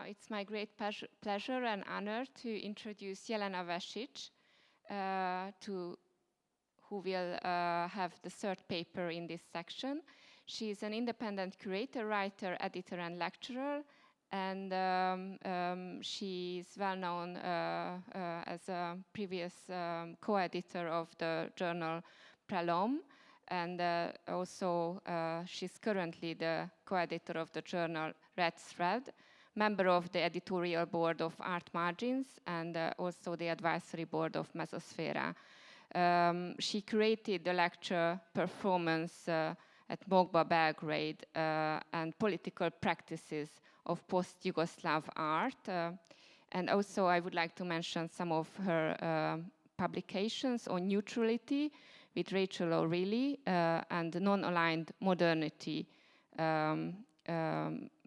it's my great pleasure and honor to introduce Jelena Vesić, who will have the third paper in this section. She is an independent curator, writer, editor, and lecturer, and she is well known as a previous co-editor of the journal Prelom, and also she's currently the co-editor of the journal Red Thread, member of the editorial board of Art Margins, and also the advisory board of Mesosphere. She created the lecture performance at MOGBA Belgrade and political practices of post-Yugoslav art. And also I would like to mention some of her publications on neutrality with Rachel O'Reilly and non-aligned modernity,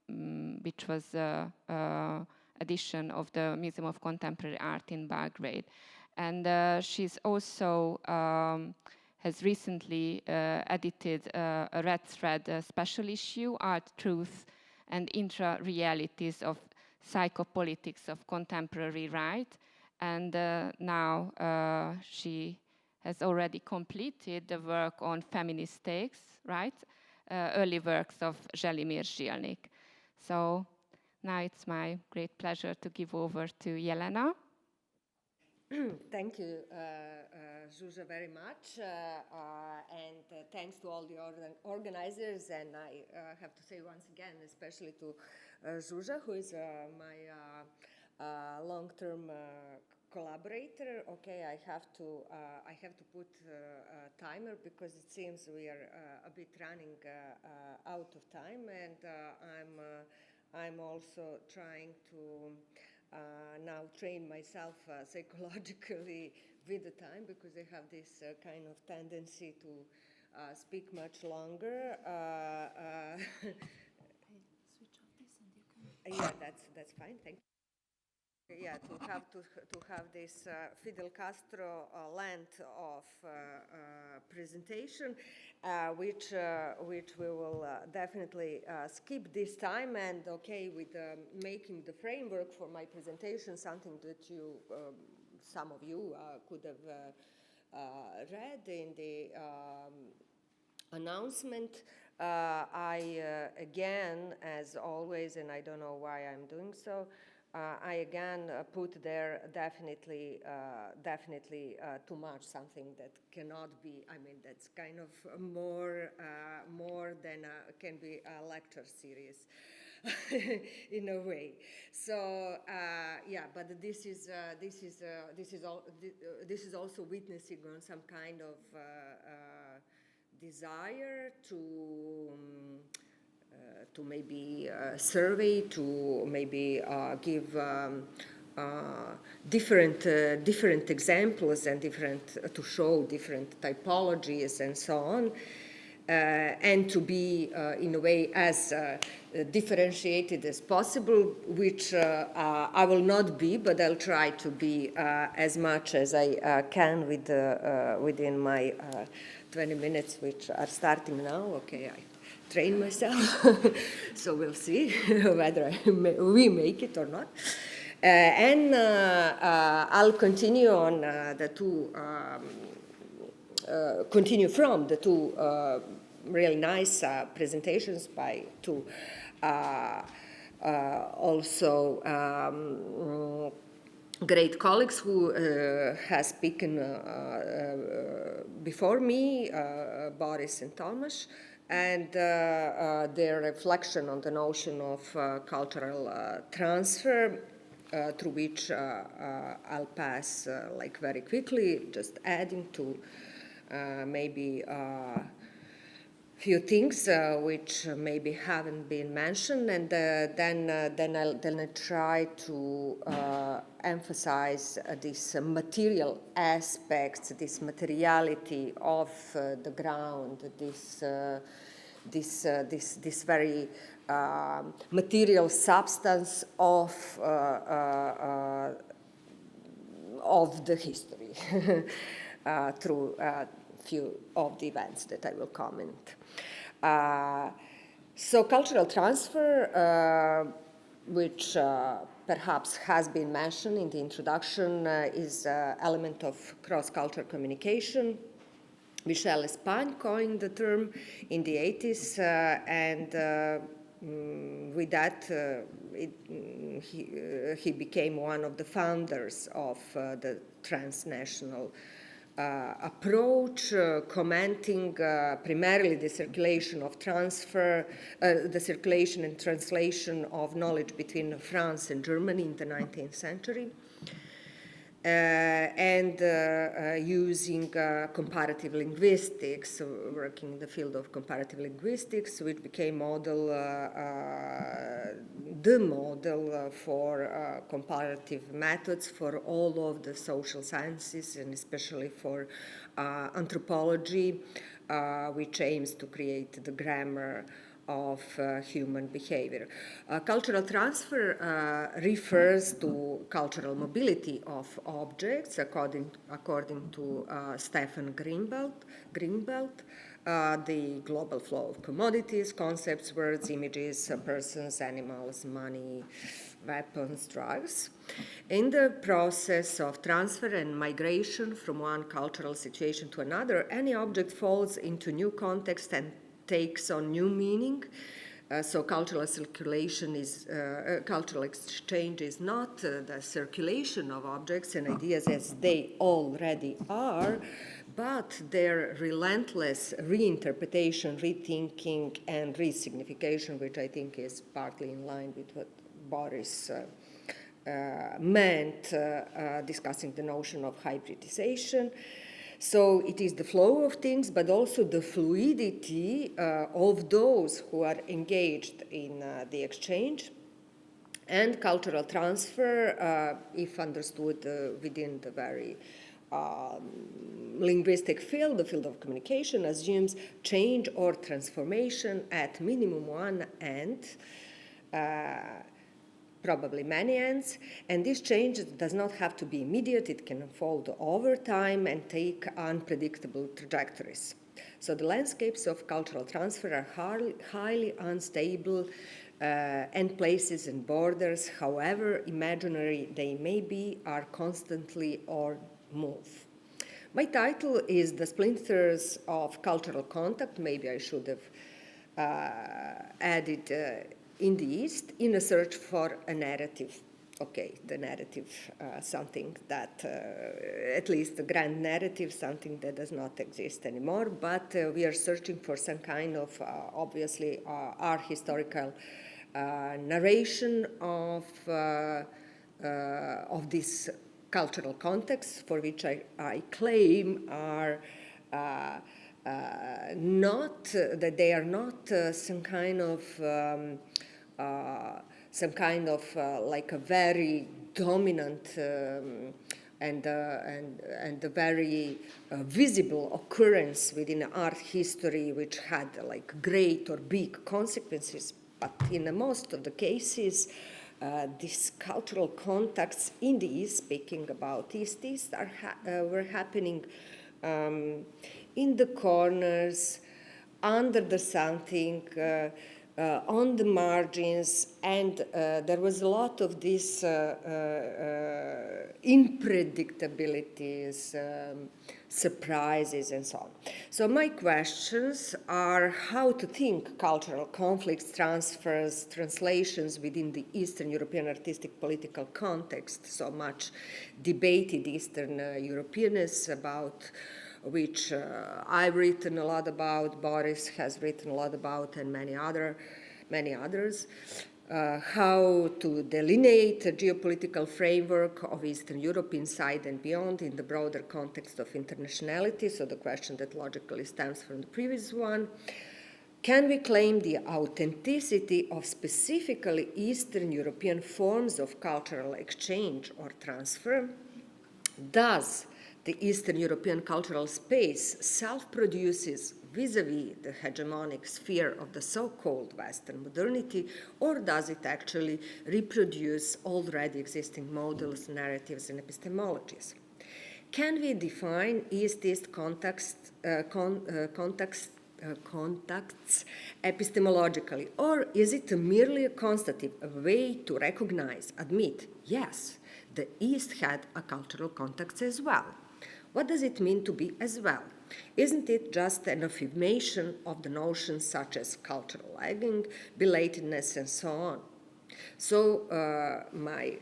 which was an edition of the Museum of Contemporary Art in Belgrade. And she's also has recently edited a Red Thread special issue, Art, Truth, and Intra-Realities of Psychopolitics of Contemporary Right. And now she has already completed the work on feminist takes, right? Early works of Želimir Žilnik. So now it's my great pleasure to give over to Jelena. Thank you, Zsuzsa, very much, and thanks to all the organizers, and I have to say once again, especially to Zsuzsa, who is my long-term collaborator. Okay, I have to put a timer because it seems we are a bit running out of time, and I'm also trying to now train myself psychologically with the time, because I have this kind of tendency to speak much longer. Switch off this and you can... Yeah, that's fine. Thank you. Yeah, to have this Fidel Castro length of presentation, which we will definitely skip this time, and okay, with making the framework for my presentation, something that you, some of you could have read in the announcement. I again, as always, and I don't know why I'm doing so, I again put there definitely too much, something that cannot be, I mean, that's kind of more than can be a lecture series in a way. So yeah, but this is also witnessing on some kind of desire to maybe survey, to maybe give different examples and to show different typologies and so on, and to be in a way as differentiated as possible, which I will not be, but I'll try to be as much as I can within my 20 minutes, which are starting now. Okay, I train myself, so we'll see whether we make it or not. And I'll continue on continue from the two really nice presentations by two also great colleagues who has spoken before me, Boris and Tomasz, and their reflection on the notion of cultural transfer, through which I'll pass like very quickly, just adding to maybe few things which maybe haven't been mentioned, and then I'll try to emphasize this material aspects, this materiality of the ground, this very material substance of the history through few of the events that I will comment. So cultural transfer which perhaps has been mentioned in the introduction, is element of cross-cultural communication. Michel Espagne coined the term in the 80s, and with that, he became one of the founders of the transnational approach, commenting primarily the circulation of transfer, the circulation and translation of knowledge between France and Germany in the 19th century. And using comparative linguistics, working in the field of comparative linguistics, which became the model for comparative methods for all of the social sciences, and especially for anthropology, which aims to create the grammar of human behavior. Cultural transfer refers to cultural mobility of objects, according to Stefan Greenbelt, the global flow of commodities, concepts, words, images, persons, animals, money, weapons, drugs. In the process of transfer and migration from one cultural situation to another, any object falls into new context and takes on new meaning. So cultural circulation is, cultural exchange is not the circulation of objects and ideas as they already are, but their relentless reinterpretation, rethinking, and resignification, which I think is partly in line with what Boris meant, discussing the notion of hybridization. So it is the flow of things, but also the fluidity of those who are engaged in the exchange. And cultural transfer, if understood within the very linguistic field, the field of communication, assumes change or transformation at minimum one end, probably many ends, and this change does not have to be immediate. It can unfold over time and take unpredictable trajectories. So the landscapes of cultural transfer are highly unstable, and places and borders, however imaginary they may be, are constantly on move. My title is The Splinters of Cultural Contact. Maybe I should have added in the East, in a search for a narrative. Okay, the narrative, something that, at least the grand narrative, something that does not exist anymore, but we are searching for some kind of, obviously, art historical narration of this cultural context, for which I claim are not, that they are not some kind of like a very dominant and a very visible occurrence within art history, which had like great or big consequences. But in most of the cases, these cultural contacts in the East, speaking about East, were happening in the corners, under the something, on the margins, and there was a lot of these unpredictabilities, surprises, and so on. So my questions are how to think cultural conflicts, transfers, translations within the Eastern European artistic political context, so much debated Eastern Europeanness, about which I've written a lot about, Boris has written a lot about, and many others. How to delineate a geopolitical framework of Eastern Europe inside and beyond in the broader context of internationality, so the question that logically stems from the previous one. Can we claim the authenticity of specifically Eastern European forms of cultural exchange or transfer? Does the Eastern European cultural space self-produces vis-a-vis the hegemonic sphere of the so-called Western modernity, or does it actually reproduce already existing models, narratives, and epistemologies? Can we define East-East context contacts epistemologically, or is it merely a constative, a way to recognize, admit, yes, the East had a cultural context as well? What does it mean to be as well? Isn't it just an affirmation of the notions such as cultural lagging, belatedness, and so on? So my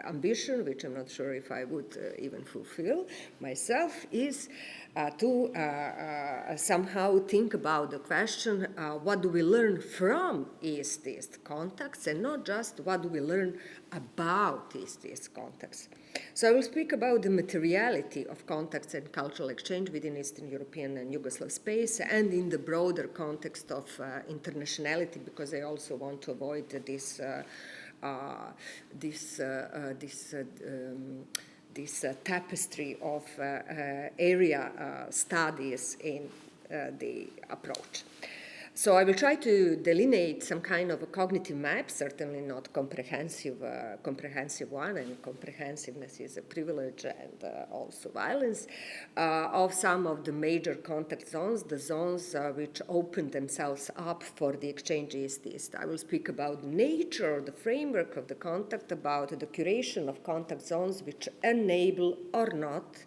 ambition, which I'm not sure if I would even fulfill myself, is to somehow think about the question, what do we learn from East-East contacts, and not just what do we learn about East-East contacts. So I will speak about the materiality of contacts and cultural exchange within Eastern European and Yugoslav space, and in the broader context of internationality, because I also want to avoid this tapestry of area studies in the approach. So I will try to delineate some kind of a cognitive map, certainly not comprehensive one, and comprehensiveness is a privilege and also violence, of some of the major contact zones, the zones which open themselves up for the exchange East-East. I will speak about nature, the framework of the contact, about the curation of contact zones which enable or not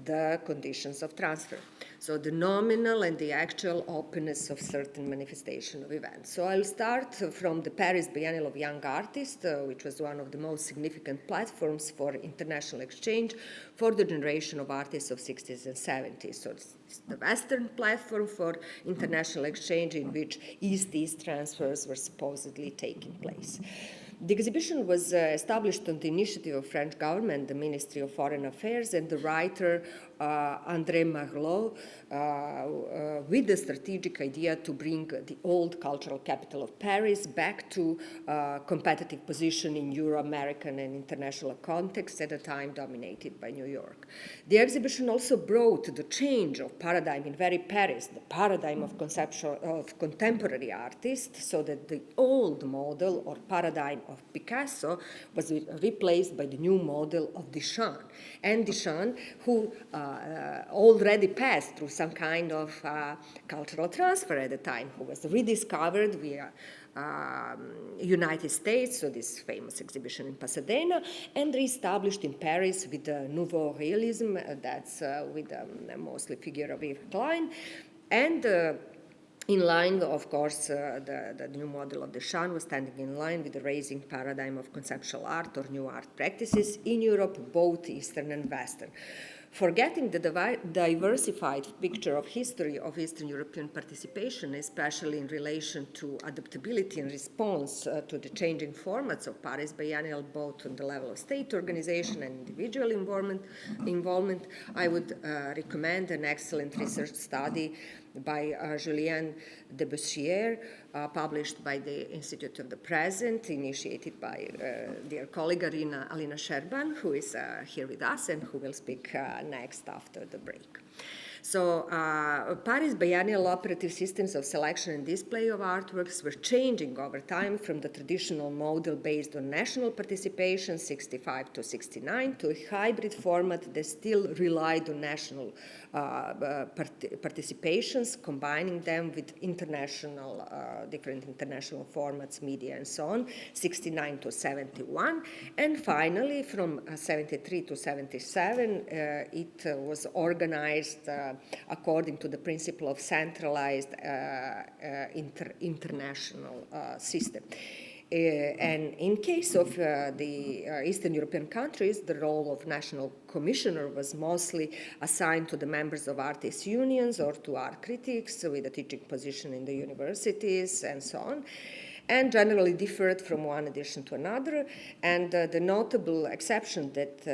the conditions of transfer. So the nominal and the actual openness of certain manifestation of events. So I'll start from the Paris Biennial of Young Artists, which was one of the most significant platforms for international exchange for the generation of artists of 60s and 70s. So it's the Western platform for international exchange in which East-East transfers were supposedly taking place. The exhibition was established on the initiative of French government, the Ministry of Foreign Affairs, and the writer André Malraux, with the strategic idea to bring the old cultural capital of Paris back to competitive position in Euro-American and international context, at a time dominated by New York. The exhibition also brought the change of paradigm in very Paris, the paradigm of contemporary artists, so that the old model or paradigm of Picasso was replaced by the new model of Duchamp. And Duchamp, who already passed through some kind of cultural transfer at the time, who was rediscovered via United States, so this famous exhibition in Pasadena, and reestablished in Paris with the Nouveau Realism, that's with mostly figure of Yves Klein, and in line, of course, the new model of Duchamp was standing in line with the raising paradigm of conceptual art or new art practices in Europe, both Eastern and Western. Forgetting the diversified picture of history of Eastern European participation, especially in relation to adaptability and response to the changing formats of Paris Biennial, both on the level of state organization and individual involvement, I would recommend an excellent research study by Julien Debussier, published by the Institute of the Present, initiated by dear colleague Alina Sherban, who is here with us and who will speak next after the break. So Paris Biennial operative systems of selection and display of artworks were changing over time from the traditional model based on national participation, 65 to 69, to a hybrid format that still relied on national participations, combining them with international, different international formats, media, and so on, 69 to 71. And finally, from 73 to 77, it was organized according to the principle of centralized international system. And in case of the Eastern European countries, the role of national commissioner was mostly assigned to the members of artists' unions or to art critics with a teaching position in the universities and so on, and generally differed from one edition to another. And the notable exception that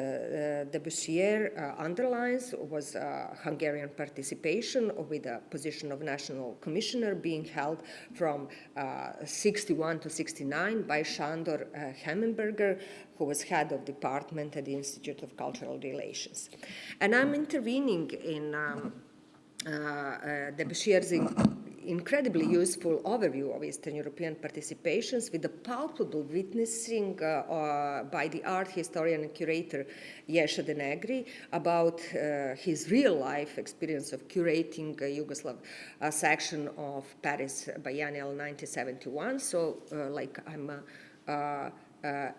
Debussier underlines was Hungarian participation, with a position of national commissioner being held from 61 to 69 by Sándor Hemmenberger, who was head of department at the Institute of Cultural Relations. And I'm intervening in Debussier's incredibly useful overview of Eastern European participations with the palpable witnessing by the art historian and curator Ješa De Negri about his real-life experience of curating a Yugoslav section of Paris Biennial 1971. So, like I'm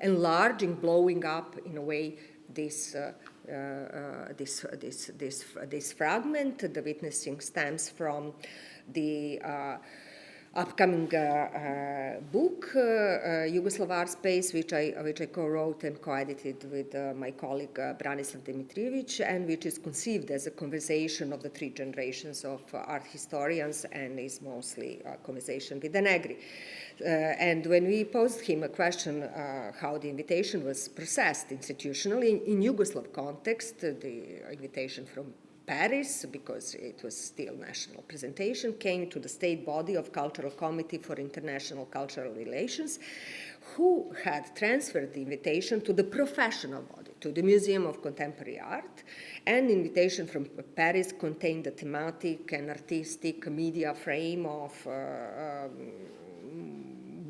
enlarging, blowing up in a way this fragment. The witnessing stems from the upcoming book, Yugoslav Art Space, which I co-wrote and co-edited with my colleague Branislav Dimitrijevic, and which is conceived as a conversation of the three generations of art historians, and is mostly a conversation with De Negri. And when we posed him a question how the invitation was processed institutionally in Yugoslav context, the invitation from Paris, because it was still national presentation, came to the state body of Cultural Committee for International Cultural Relations, who had transferred the invitation to the professional body, to the Museum of Contemporary Art, and the invitation from Paris contained the thematic and artistic media frame of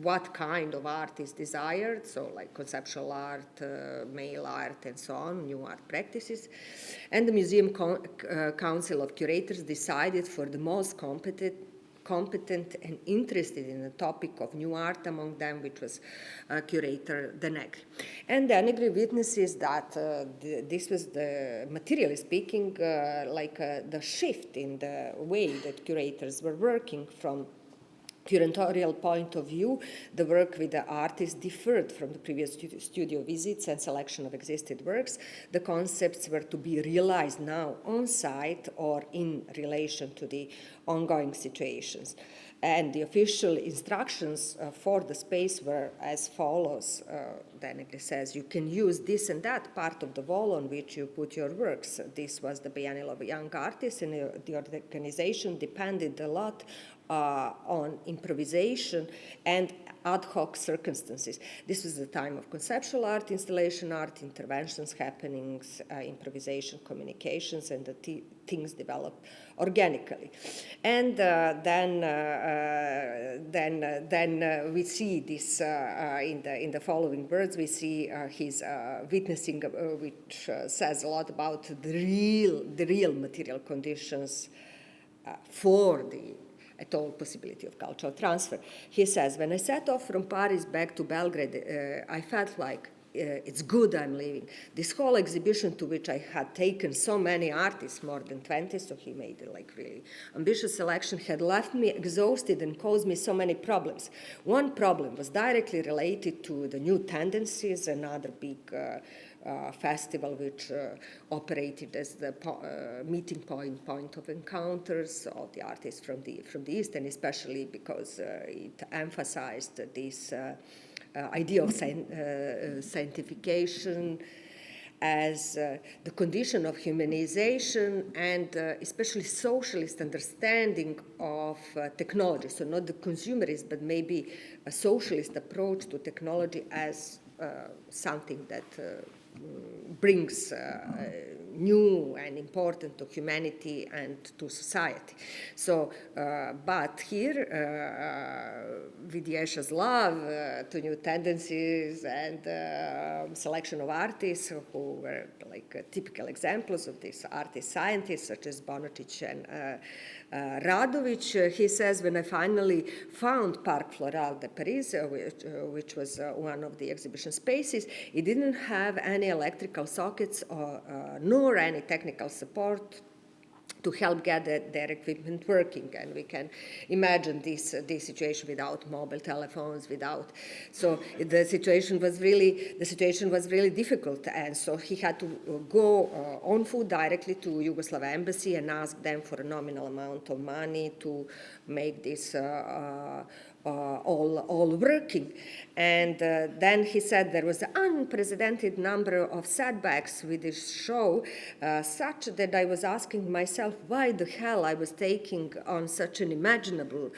what kind of art is desired, so like conceptual art, mail art, and so on, new art practices. And the Museum Council of Curators decided for the most competent and interested in the topic of new art among them, which was curator De Negri. And De Negri witnesses that this was, materially speaking, the shift in the way that curators were working from curatorial point of view. The work with the artist differed from the previous studio visits and selection of existing works. The concepts were to be realized now on site or in relation to the ongoing situations. And the official instructions for the space were as follows. De Negri says, you can use this and that part of the wall on which you put your works. This was the Biennial of Young Artists, and the organization depended a lot on improvisation and ad hoc circumstances. This was the time of conceptual art, installation art, interventions, happenings, improvisation, communications, and the things developed organically. And then we see this in the following words. We see his witnessing, which says a lot about the real material conditions for the at all possibility of cultural transfer. He says, when I set off from Paris back to Belgrade, I felt like it's good I'm leaving. This whole exhibition, to which I had taken so many artists, more than 20, so he made a really ambitious selection, had left me exhausted and caused me so many problems. One problem was directly related to the new Tendencies, another big festival which operated as the meeting point of encounters of the artists from the East, and especially because it emphasized this idea of sanctification as the condition of humanization and especially socialist understanding of technology. So not the consumerist, but maybe a socialist approach to technology as something that brings new and important to humanity and to society. So, but here, with Jesa's love to new tendencies and selection of artists who were like typical examples of these artist scientists, such as Bonacic and Radovic, he says, when I finally found Parc Floral de Paris, which was one of the exhibition spaces, it didn't have any electrical sockets or nor any technical support to help get their equipment working, and we can imagine this situation without mobile telephones, without. So the situation was really difficult, and so he had to go on foot directly to Yugoslav embassy and ask them for a nominal amount of money to make this all working. And then he said there was an unprecedented number of setbacks with this show, such that I was asking myself why the hell I was taking on such an imaginable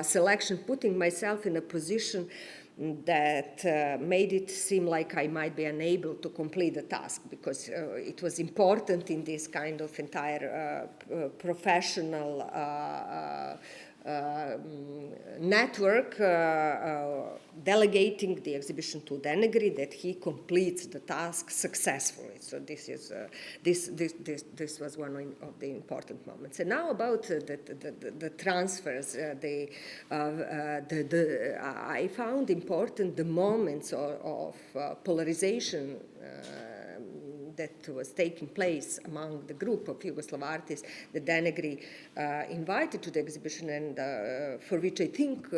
selection, putting myself in a position that made it seem like I might be unable to complete the task, because it was important in this kind of entire professional network delegating the exhibition to Denegri, that he completes the task successfully. So this is this was one of the important moments. And now about the transfers, I found important the moments of polarization that was taking place among the group of Yugoslav artists that Denegri invited to the exhibition, and for which I think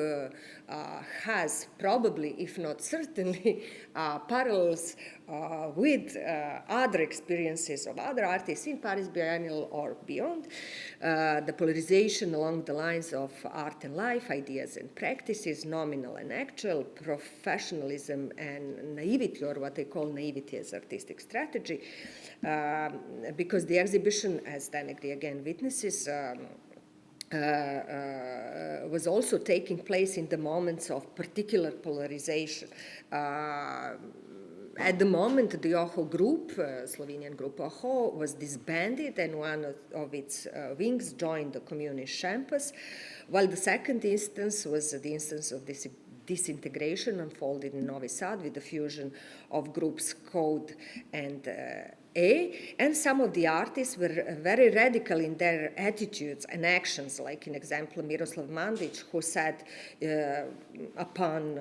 has probably, if not certainly, parallels with other experiences of other artists in Paris Biennial or beyond. The polarization along the lines of art and life, ideas and practices, nominal and actual, professionalism and naivety, or what I call naivety as artistic strategy, because the exhibition, as Denegri again witnesses, was also taking place in the moments of particular polarization. At the moment, the OHO group, Slovenian group OHO, was disbanded, and one of its wings joined the communist campus, while the second instance was the instance of disintegration unfolded in Novi Sad with the fusion of groups Code and A, and some of the artists were very radical in their attitudes and actions, like in example Miroslav Mandić, who said upon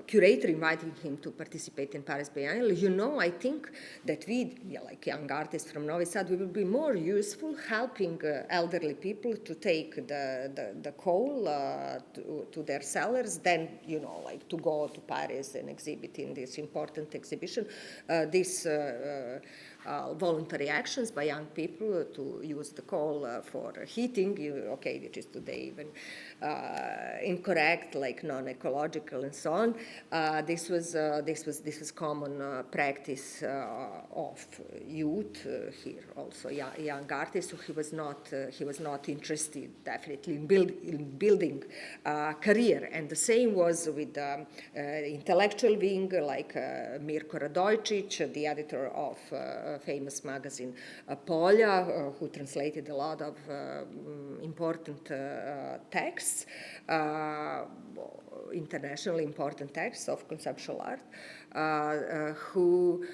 curator inviting him to participate in Paris Biennial, you know, I think that we, like young artists from Novi Sad, we will be more useful helping elderly people to take the coal to their cellars than, you know, like to go to Paris and exhibit in this important exhibition. Voluntary actions by young people to use the coal for heating, okay, which is today even incorrect, like non-ecological and so on. This was common practice of youth here, also young artists. So he was not interested definitely in building career. And the same was with the intellectual wing, like Mirko Radojcic, the editor of a famous magazine Polja, who translated a lot of important texts, internationally important texts of conceptual art, who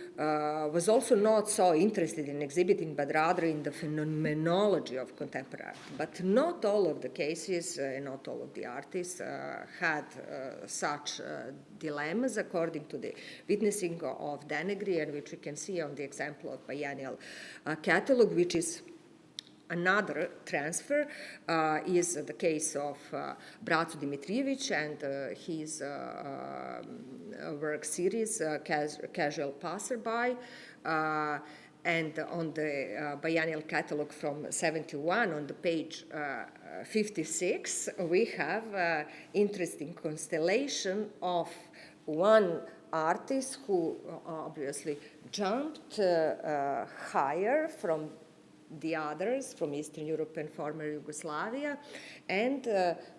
was also not so interested in exhibiting, but rather in the phenomenology of contemporary art. But not all of the cases, not all of the artists had such dilemmas, according to the witnessing of Denegri, and which we can see on the example of Biennial catalog, which is another transfer, is the case of Braco Dimitrijevic and his work series, Casual Passerby. And on the biennial catalog from 71, on the page 56, we have interesting constellation of one artist who obviously jumped higher from the others, from Eastern Europe and former Yugoslavia, and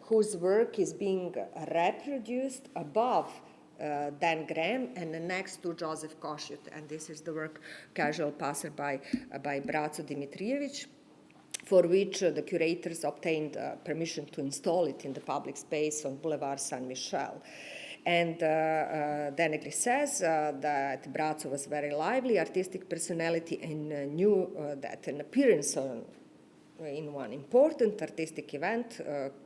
whose work is being reproduced above Dan Graham and next to Joseph Koshut. And this is the work Casual Passerby by Braco Dimitrijevic, for which the curators obtained permission to install it in the public space on Boulevard Saint-Michel. And Denegri says that Braco was very lively, artistic personality, and knew that an appearance in one important artistic event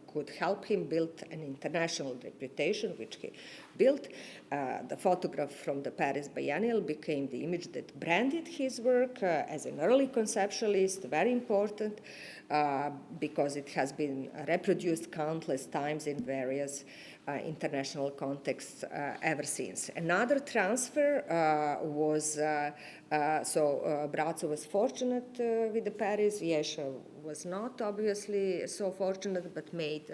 could help him build an international reputation, which he built. The photograph from the Paris Biennial became the image that branded his work as an early conceptualist, very important, because it has been reproduced countless times in various international contexts ever since. Another transfer was, Braco was fortunate with the Paris. Jesha was not obviously so fortunate, but made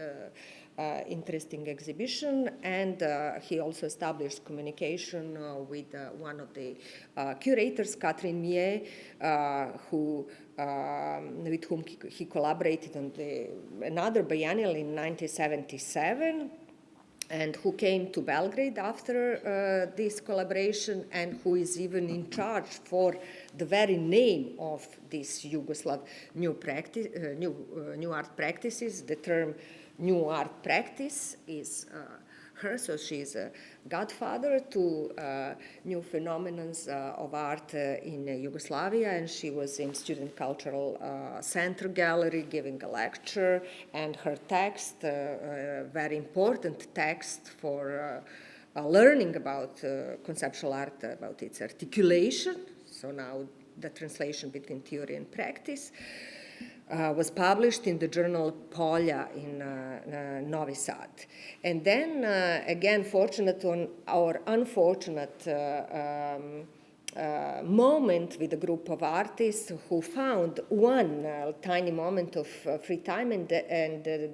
interesting exhibition, and he also established communication with one of the curators, Catherine Millet, with whom he collaborated on another biennial in 1977. and who came to Belgrade after this collaboration, and who is even in charge for the very name of this Yugoslav new practice, new art practices. The term new art practice is her, so she's a godfather to new phenomena of art in Yugoslavia, and she was in Student Cultural Center Gallery giving a lecture, and her text, very important text for learning about conceptual art, about its articulation, so now the translation between theory and practice, was published in the journal Polja in Novi Sad. And then, again, fortunate or unfortunate moment with a group of artists who found one tiny moment of free time and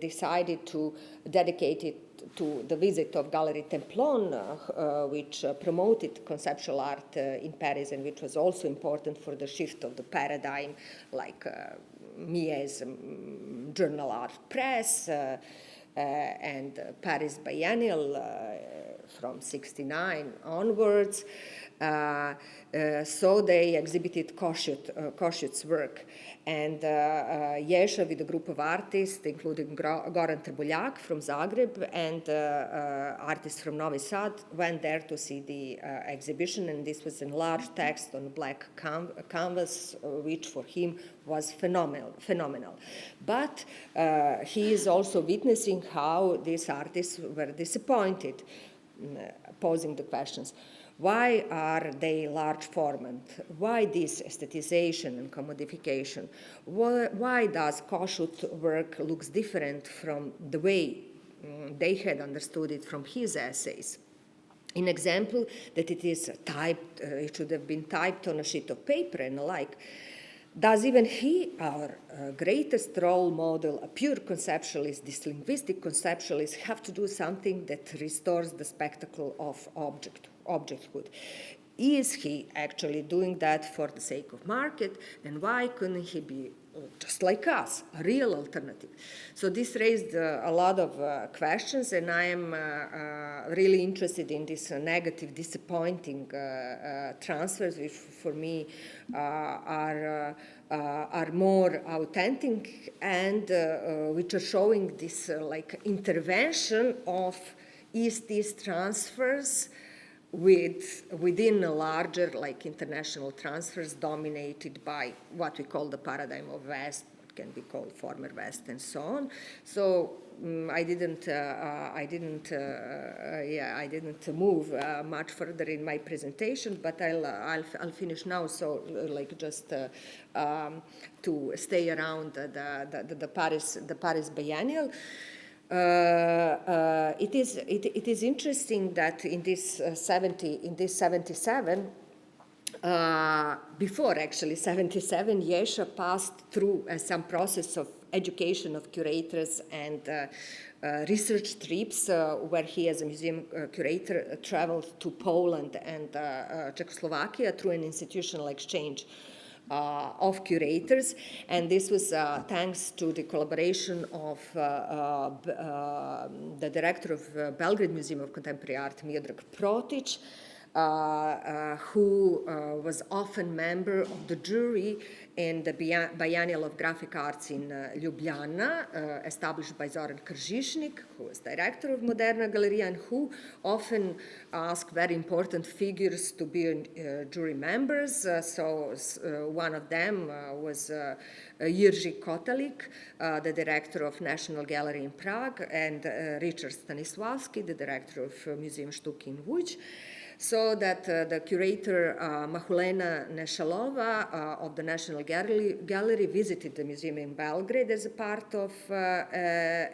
decided to dedicate it to the visit of Gallery Templon, which promoted conceptual art in Paris, and which was also important for the shift of the paradigm, like Millet's Journal Art Press and Paris Biennial from '69 onwards. So they exhibited Kossuth's work. And Jesha, with a group of artists, including Goran Djordjevic from Zagreb and artists from Novi Sad, went there to see the exhibition. And this was enlarged text on black canvas, which for him was phenomenal. But he is also witnessing how these artists were disappointed, posing the questions. Why are they large format? Why this aesthetization and commodification? Why does Kossuth's work looks different from the way they had understood it from his essays? An example that it is typed, it should have been typed on a sheet of paper and the like. Does even he, our greatest role model, a pure conceptualist, this linguistic conceptualist, have to do something that restores the spectacle of objecthood? Is he actually doing that for the sake of market? And why couldn't he be just like us, a real alternative? So this raised a lot of questions, and I am really interested in this negative, disappointing transfers, which for me are more authentic and which are showing this like intervention of East-East transfers within a larger, like international transfers dominated by what we call the paradigm of West, what can be called former West, and so on. So I didn't move much further in my presentation, but I'll finish now. So like just to stay around the Paris Biennial. It is interesting that in this 77, before actually 77, Jesha passed through some process of education of curators and research trips where he, as a museum curator, traveled to Poland and Czechoslovakia through an institutional exchange of curators, and this was thanks to the collaboration of the director of Belgrade Museum of Contemporary Art, Miodrag Protic, who was often member of the jury in the Biennial of Graphic Arts in Ljubljana, established by Zoran Kržišnik, who was director of Moderna Galleria, and who often asked very important figures to be jury members. So one of them was Jiří Kotalik, the director of National Gallery in Prague, and Richard Stanislavski, the director of Museum Štuky in Łódź. So that the curator Mahulena Nešalova of the National Gallery visited the museum in Belgrade as a part of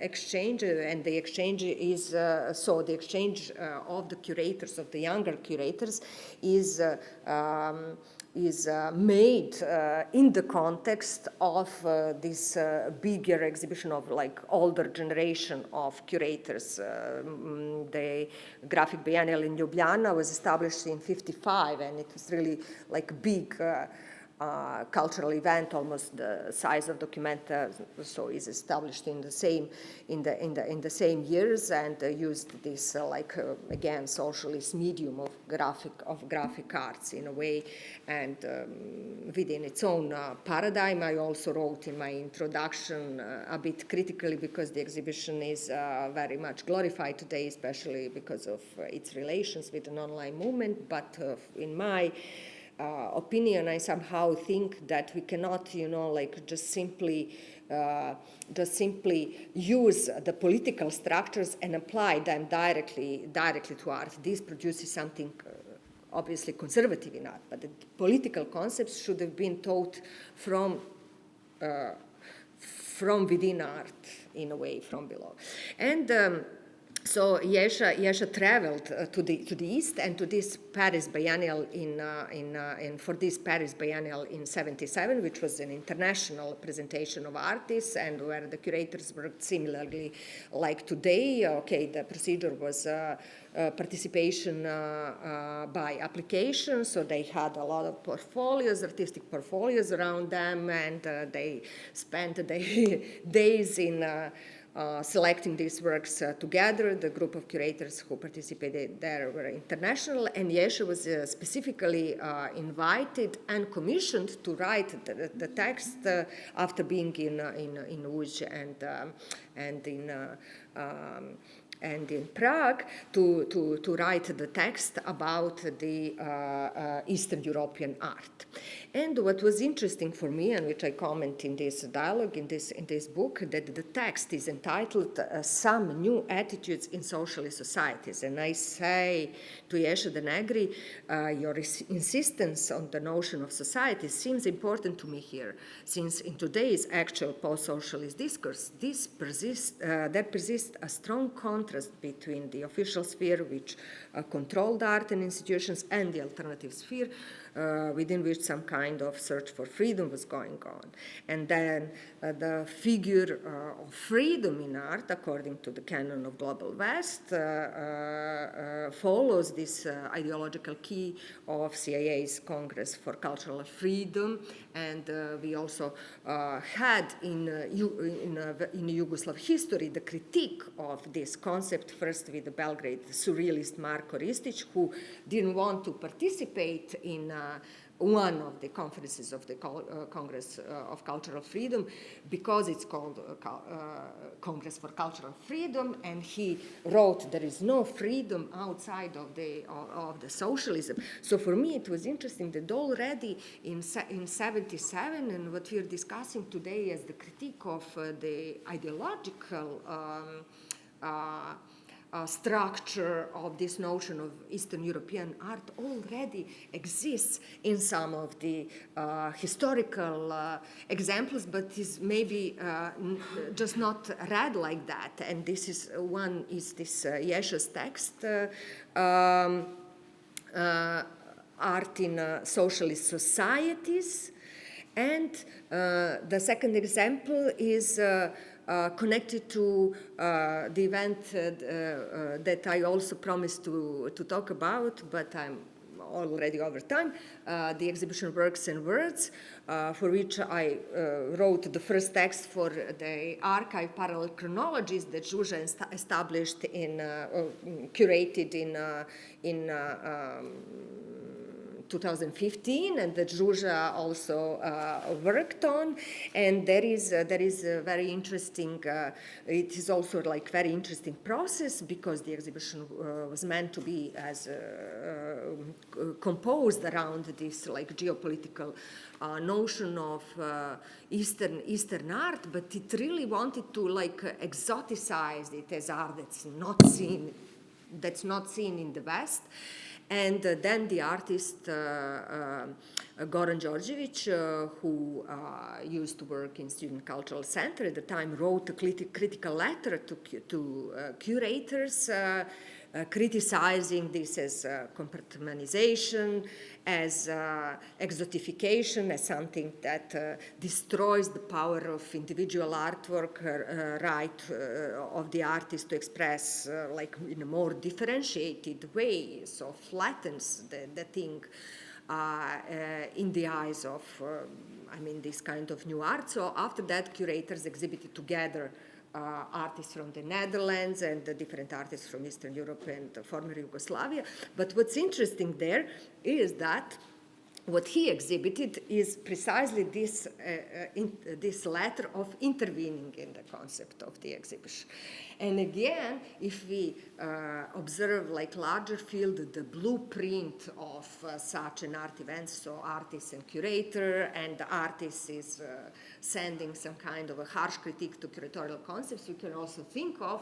exchange, and the exchange is the exchange of the curators, of the younger curators, is made in the context of this bigger exhibition of like older generation of curators. The Graphic Biennial in Ljubljana was established in '55, and it was really like big cultural event, almost the size of Documenta, so is established in the same years, and used this again socialist medium of graphic arts in a way, and within its own paradigm. I also wrote in my introduction a bit critically, because the exhibition is very much glorified today, especially because of its relations with an online movement. But in my opinion, I somehow think that we cannot, just simply use the political structures and apply them directly to art. This produces something obviously conservative in art, but the political concepts should have been taught from within art, in a way, from below. And so Zsuzsa traveled to the east, and to this Paris Biennial for this Paris Biennial in '77, which was an international presentation of artists, and where the curators worked similarly like today. Okay, the procedure was participation by application, so they had a lot of portfolios, artistic portfolios around them, and they spent days in selecting these works together. The group of curators who participated there were international, and Zsuzsa was specifically invited and commissioned to write the text after being in Łódź and in Prague to write the text about the Eastern European art. And what was interesting for me, and which I comment in this dialogue, in this book, that the text is entitled Some New Attitudes in Socialist Societies. And I say to Zsuzsa de Negri, your insistence on the notion of society seems important to me here, since in today's actual post-socialist discourse, there persists a strong contrast between the official sphere, which controlled art and institutions, and the alternative sphere, within which some kind of search for freedom was going on. And then the figure of freedom in art, according to the canon of Global West, follows this ideological key of CIA's Congress for Cultural Freedom. And we also had in Yugoslav history the critique of this concept, first with the Belgrade surrealist Marko Ristić, who didn't want to participate in one of the conferences of the Congress of Cultural Freedom, because it's called Congress for Cultural Freedom, and he wrote, there is no freedom outside of the socialism. So for me it was interesting that already in '77, and what we're discussing today as the critique of the ideological structure of this notion of Eastern European art already exists in some of the historical examples, but is maybe just not read like that. And this is one is this Zsuzsa's text, Art in Socialist Societies, and the second example is connected to the event that I also promised to talk about, but I'm already over time, the exhibition Works and Words, for which I wrote the first text for the archive parallel chronologies that Zsuzsa established curated in 2015, and that Zsuzsa also worked on. And there is a very interesting, it is also like very interesting process, because the exhibition was meant to be as composed around this like geopolitical notion of Eastern art, but it really wanted to like exoticize it as art that's not seen in the West. And then the artist Goran Djordjevic, who used to work in Student Cultural Center at the time, wrote a critical letter to curators, criticizing this as compartmentation, as exotification, as something that destroys the power of individual artwork, right of the artist to express like in a more differentiated way, so flattens the thing in the eyes of, I mean, this kind of new art. So after that, curators exhibited together artists from the Netherlands and the different artists from Eastern Europe and former Yugoslavia. But what's interesting there is that what he exhibited is precisely this, this letter of intervening in the concept of the exhibition. And again, if we observe like larger field, the blueprint of such an art event, so artist and curator, and the artist is sending some kind of a harsh critique to curatorial concepts, we can also think of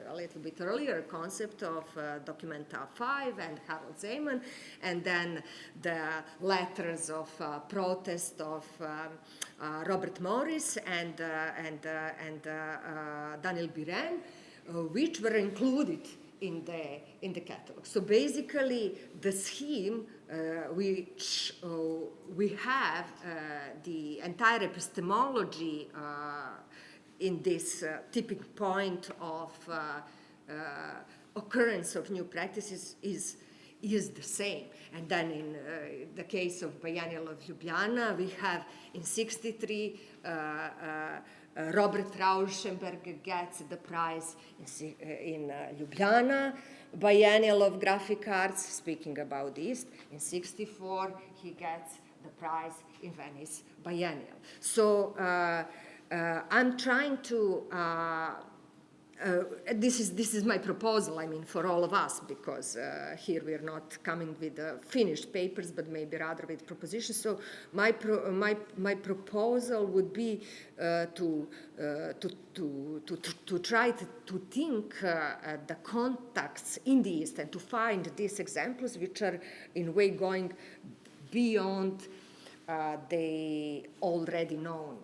a little bit earlier concept of Documenta 5 and Harold Zeman, and then the letters of protest of Robert Morris and Daniel Biren, which were included in the catalog. So basically, the scheme which we have the entire epistemology in this tipping point of occurrence of new practices is the same. And then in the case of Biennial of Ljubljana, we have in 63 Robert Rauschenberg gets the prize in Ljubljana. Biennial of Graphic Arts, speaking about East, in 64 he gets the prize in Venice Biennial. So I'm trying to this is my proposal, I mean, for all of us, because here we are not coming with finished papers, but maybe rather with propositions. So my proposal would be to try to think the contacts in the East and to find these examples which are in a way going beyond the already known,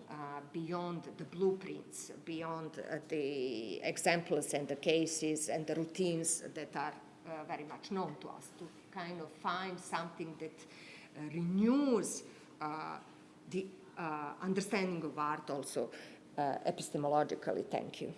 beyond the blueprints, beyond the examples and the cases and the routines that are very much known to us, to kind of find something that renews the understanding of art also epistemologically. Thank you.